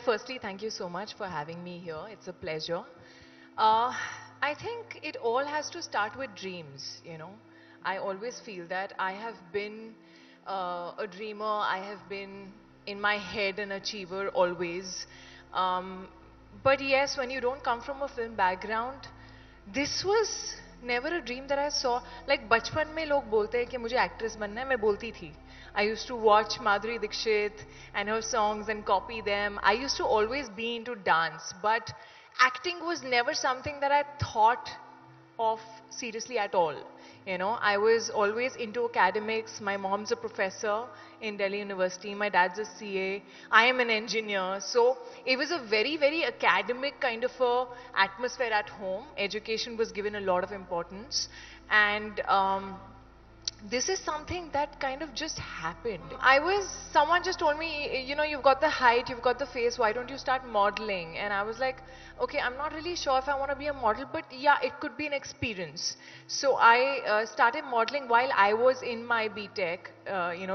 firstly, thank you so much for having me here. It's a pleasure. Uh, I think it all has to start with dreams. I always feel that I have been a dreamer, I have been in my head an achiever always. Um, but yes, when you don't come from a film background, this was never a dream that I saw. Like बचपन में लोग बोलते हैं कि मुझे actress बनना है, मैं बोलती थी. I used to watch Madhuri Dixit and her songs and copy them. I used to always be into dance, but acting was never something that I thought of seriously at all. I was always into academics. My mom's a professor in Delhi University. My dad's a CA. I am an engineer. So it was a very, very academic kind of a atmosphere at home. Education was given a lot of importance. And this is something that kind of just happened. Someone just told me, you've got the height, you've got the face, why don't you start modeling? And I was like, okay, I'm not really sure if I want to be a model, but yeah, it could be an experience. So I started modeling while I was in my BTech,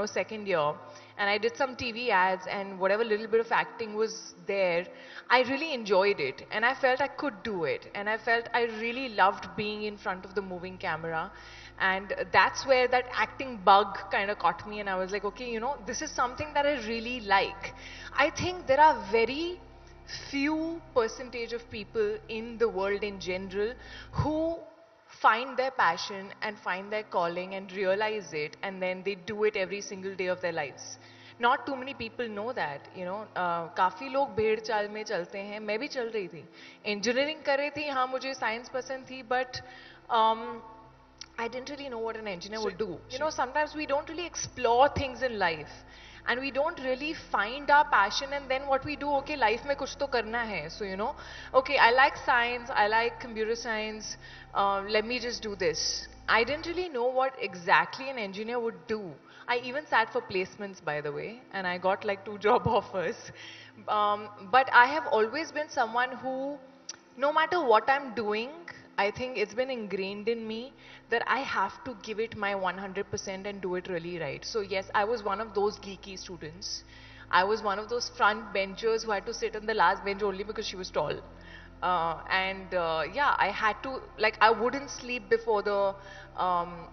second year. And I did some TV ads and whatever little bit of acting was there, I really enjoyed it. And I felt I could do it. And I felt I really loved being in front of the moving camera. And that's where that acting bug kind of caught me, and I was like, okay, this is something that I really like. I think there are very few percentage of people in the world in general who find their passion and find their calling and realize it, and then they do it every single day of their lives. Not too many people know that. काफ़ी लोग भेड़ चाल में चलते हैं, मैं भी चल रही थी. Engineering कर रही थी, हाँ मुझे science पसंद थी, but I didn't really know what an engineer would do. Sometimes we don't really explore things in life and we don't really find our passion, and then what we do, okay, life mein kuch to karna hai. So, okay, I like science, I like computer science, let me just do this. I didn't really know what exactly an engineer would do. I even sat for placements, by the way, and I got like 2 job offers. But I have always been someone who, no matter what I'm doing, I think it's been ingrained in me that I have to give it my 100% and do it really right. So yes, I was one of those geeky students. I was one of those front benchers who had to sit on the last bench only because she was tall. Yeah, I had to, like, I wouldn't sleep before the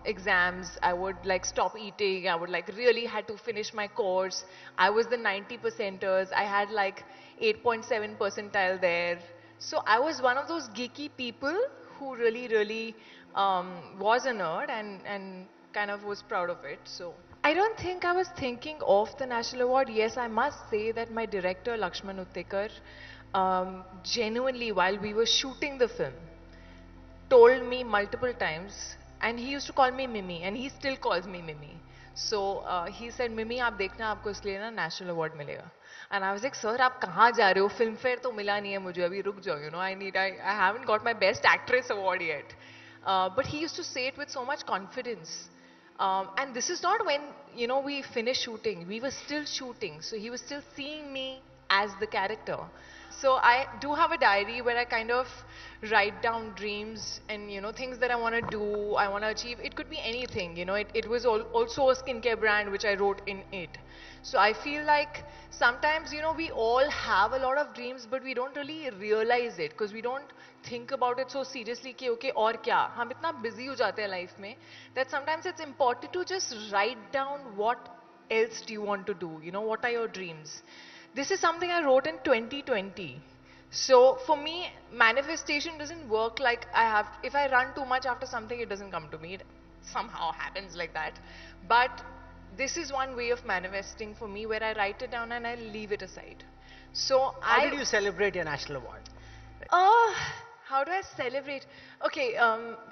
exams. I would like stop eating. I would like really had to finish my course. I was the 90 percenters. I had like 8.7 percentile there. So I was one of those geeky people who really, really was a nerd and kind of was proud of it. So I don't think I was thinking of the national award. Yes, I must say that my director, Lakshman Uttekar, genuinely, while we were shooting the film, told me multiple times, and he used to call me Mimi, and he still calls me Mimi. So he said, Mimi, आप देखना आपको इसलिए ना national award मिलेगा. And I was like, sir, आप कहाँ जा रहे हो? Filmfare तो मिला नहीं है मुझे अभी रुक जाओ. I haven't got my best actress award yet. But he used to say it with so much confidence. And this is not when we finished shooting. We were still shooting, so he was still seeing me as the character. So I do have a diary where I kind of write down dreams and things that I want to do, I want to achieve. It could be anything. It was also a skincare brand which I wrote in it. So I feel like sometimes we all have a lot of dreams, but we don't really realize it because we don't think about it so seriously. कि okay और क्या? हम इतना busy हो जाते हैं life में that sometimes it's important to just write down what else do you want to do. What are your dreams? This is something I wrote in 2020. So for me, manifestation doesn't work like if I run too much after something, it doesn't come to me. It somehow happens like that. But this is one way of manifesting for me where I write it down and I leave it aside. So How did you celebrate your national award? Uh, how do I celebrate? Okay,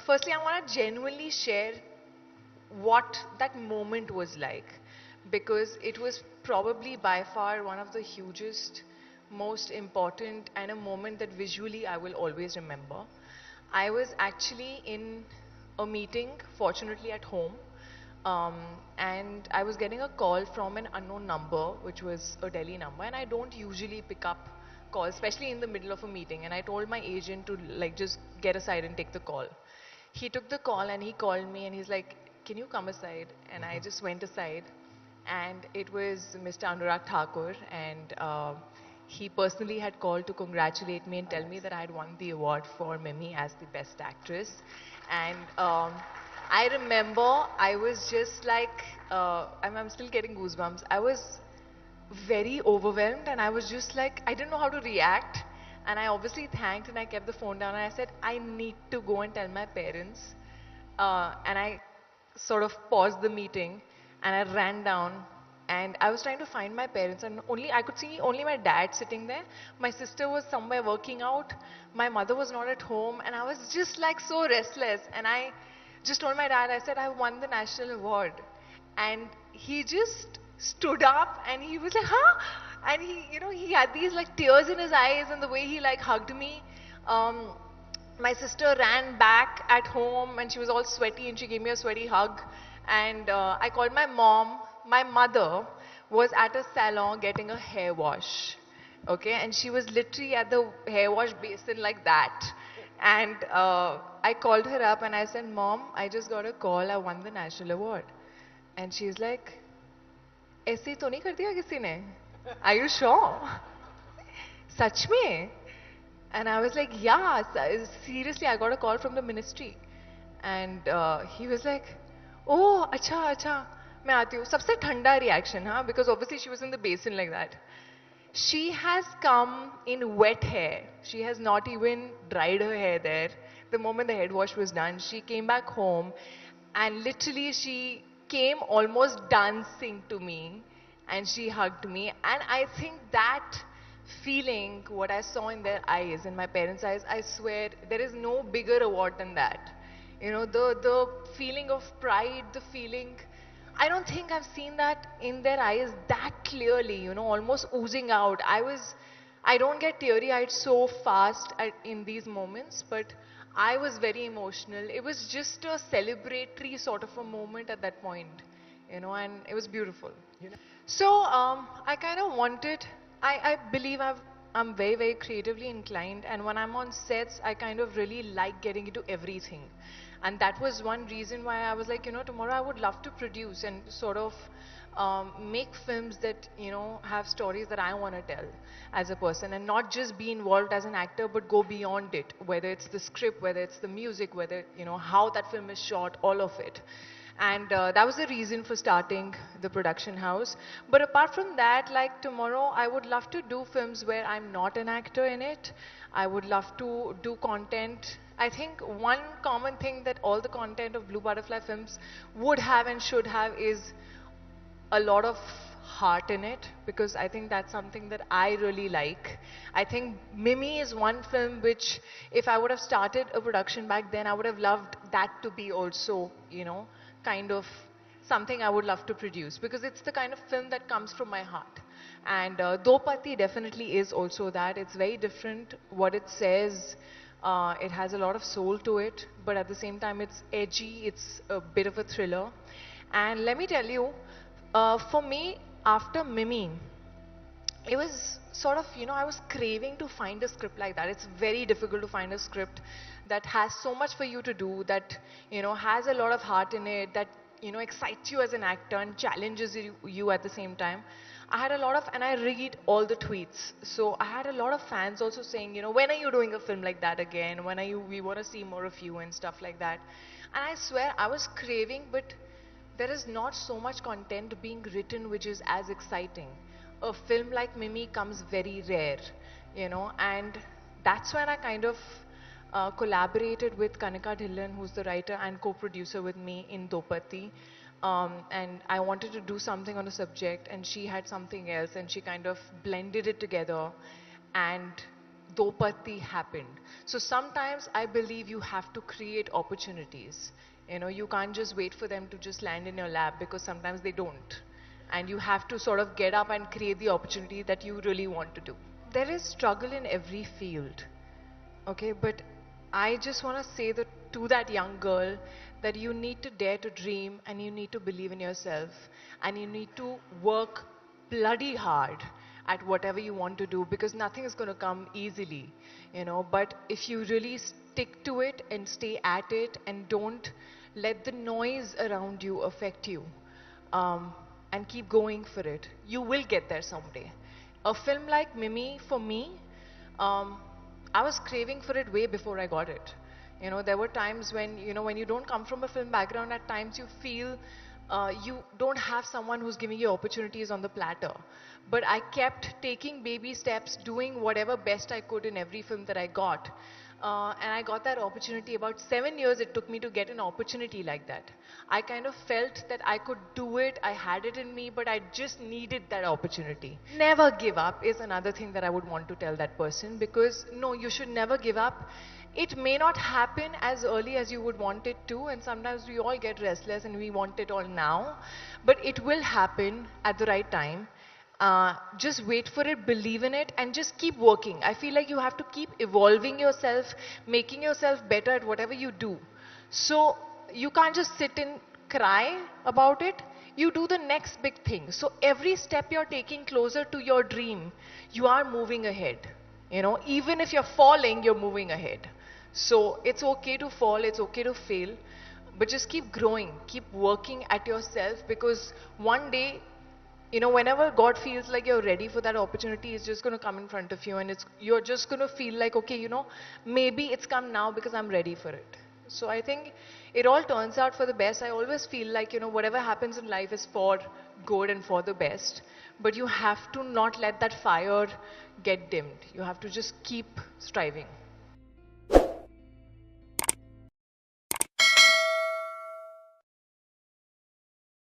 firstly, I want to genuinely share what that moment was like, because it was probably by far one of the hugest, most important, and a moment that visually I will always remember. I was actually in a meeting, fortunately at home, um, and I was getting a call from an unknown number, which was a Delhi number, and I don't usually pick up calls, especially in the middle of a meeting. And I told my agent to like just get aside and take the call. He took the call and he called me and he's like, "Can you come aside?" And I just went aside, and it was Mr. Anurag Thakur, and he personally had called to congratulate me and tell me that I had won the award for Mimi as the best actress. And I remember I was just like, I'm still getting goosebumps. I was very overwhelmed and I was just like, I didn't know how to react. And I obviously thanked and I kept the phone down and I said, I need to go and tell my parents. And I sort of paused the meeting and I ran down and I was trying to find my parents and only I could see only my dad sitting there. My sister was somewhere working out. My mother was not at home and I was just like so restless. And I just told my dad, I said, I won the national award. And he just stood up and he was like, huh? And he had these like tears in his eyes and the way he like hugged me. Um, my sister ran back at home and she was all sweaty and she gave me a sweaty hug. And I called my mom. My mother was at a salon getting a hair wash. Okay, and she was literally at the hair wash basin like that. And I called her up and I said, Mom, I just got a call. I won the national award. And she's like, ऐसे तो नहीं कर दिया किसी ने? Are you sure? सच में? And I was like, yeah, seriously, I got a call from the ministry. And he was like, oh, अच्छा, अच्छा, मैं आती हूँ. सबसे ठंडा reaction, huh? Because obviously she was in the basin like that. She has come in wet hair. She has not even dried her hair there. The moment the head wash was done, she came back home and literally she came almost dancing to me and she hugged me. And I think that feeling, what I saw in their eyes, in my parents' eyes, I swear there is no bigger award than that. The feeling of pride, the feeling, I don't think I've seen that in their eyes that clearly, almost oozing out. I don't get teary-eyed so fast in these moments, but I was very emotional. It was just a celebratory sort of a moment at that point, and it was beautiful. So I kind of wanted, I believe I'm very, very creatively inclined, and when I'm on sets, I kind of really like getting into everything. And that was one reason why I was like, tomorrow I would love to produce and sort of make films that, have stories that I want to tell as a person and not just be involved as an actor, but go beyond it, whether it's the script, whether it's the music, whether, how that film is shot, all of it. And that was the reason for starting the production house. But apart from that, like tomorrow, I would love to do films where I'm not an actor in it. I would love to do content. I think one common thing that all the content of Blue Butterfly films would have and should have is a lot of heart in it, because I think that's something that I really like. I think Mimi is one film which, if I would have started a production back then, I would have loved that to be also, kind of something I would love to produce, because it's the kind of film that comes from my heart. And Dopati definitely is also that. It's very different what it says. It has a lot of soul to it, but at the same time it's edgy, it's a bit of a thriller. And let me tell you, for me, after Mimi, it was sort of, I was craving to find a script like that. It's very difficult to find a script that has so much for you to do, that, has a lot of heart in it, that, excites you as an actor and challenges you at the same time. I had a lot of, and I read all the tweets. So I had a lot of fans also saying, when are you doing a film like that again? We want to see more of you and stuff like that. And I swear I was craving, but there is not so much content being written which is as exciting. A film like Mimi comes very rare, and that's when I kind of collaborated with Kanika Dhillon, who's the writer and co-producer with me in Dopati. And I wanted to do something on the subject, and she had something else, and she kind of blended it together, and Dopati happened. So sometimes I believe you have to create opportunities. You can't just wait for them to just land in your lap, because sometimes they don't. And you have to sort of get up and create the opportunity that you really want to do. There is struggle in every field, okay? But I just want to say that to that young girl, that you need to dare to dream and you need to believe in yourself and you need to work bloody hard at whatever you want to do, because nothing is going to come easily, but if you really stick to it and stay at it and don't let the noise around you affect you, and keep going for it, you will get there someday. A film like Mimi, for me, um, I was craving for it way before I got it. There were times when, when you don't come from a film background, at times you feel you don't have someone who's giving you opportunities on the platter. But I kept taking baby steps, doing whatever best I could in every film that I got. And I got that opportunity. About 7 years it took me to get an opportunity like that. I kind of felt that I could do it, I had it in me, but I just needed that opportunity. Never give up is another thing that I would want to tell that person, because no, you should never give up. It may not happen as early as you would want it to, and sometimes we all get restless and we want it all now, but it will happen at the right time. Just wait for it, believe in it, and just keep working. I feel like you have to keep evolving yourself, making yourself better at whatever you do. So you can't just sit and cry about it. You do the next big thing. So every step you're taking closer to your dream, you are moving ahead. Even if you're falling, you're moving ahead. So it's okay to fall, it's okay to fail, but just keep growing, keep working at yourself, because one day, whenever God feels like you're ready for that opportunity, it's just going to come in front of you, and you're just going to feel like, okay, maybe it's come now because I'm ready for it. So I think it all turns out for the best. I always feel like, whatever happens in life is for good and for the best. But you have to not let that fire get dimmed. You have to just keep striving.